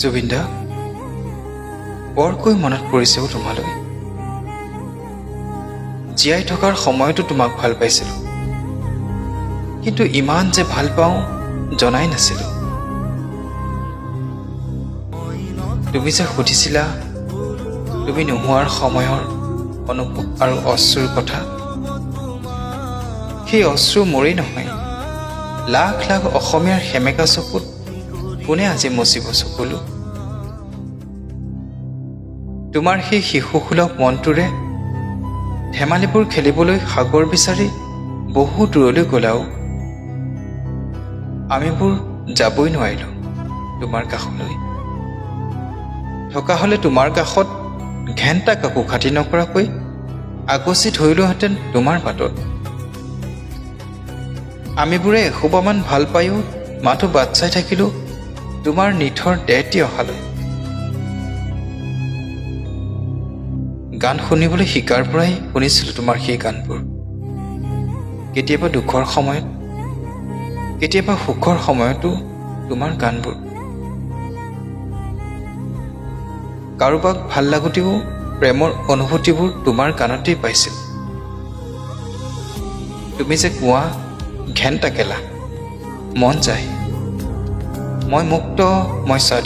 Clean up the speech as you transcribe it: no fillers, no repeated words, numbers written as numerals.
জুবিন দা, বৰকৈ মনত পৰিছেও তোমালৈ। জীয়াই থকাৰ সময়তো তোমাক ভাল পাইছিলোঁ, কিন্তু ইমান যে ভাল পাওঁ জনাই নাছিলোঁ। তুমি যে সুধিছিলা তুমি নোহোৱাৰ সময়ৰ অনুভৱ আৰু অশ্ৰুৰ কথা, সেই অশ্ৰু মোৰেই নহয়, লাখ লাখ অসমীয়াৰ সেমেকা চকুত কোনে আজি মচিব চকুলো। তোমাৰ সেই শিশুসুলভ মনটোৰে ধেমালিবোৰ খেলিবলৈ সাগৰ বিচাৰি বহু দূৰলৈ গলাও আমিবোৰ যাবই নোৱাৰিলোঁ তোমাৰ কাষলৈ। থকা হ'লে তোমাৰ কাষত ঘেণ্টা কাকো খাতি নকৰাকৈ আগচি ধৰিলোহেঁতেন তোমাৰ বাটত। আমিবোৰে এসোপামান ভাল পায়ো মাথো বাট চাই থাকিলোঁ তোমাৰ নিথৰ ডেৰটি অহালৈ। গান শুনিবলৈ শিকাৰ পৰাই শুনিছিলোঁ তোমাৰ সেই গানবোৰ, কেতিয়াবা দুখৰ সময়ত, কেতিয়াবা সুখৰ সময়তো তোমাৰ গানবোৰ। কাৰোবাক ভাল লাগোতেও প্ৰেমৰ অনুভূতিবোৰ তোমাৰ গানতেই পাইছিল। তুমি যে কোৱা ঘেণ্টা কেলা, মন যায়, মই মুক্ত, মই স্বাধীন।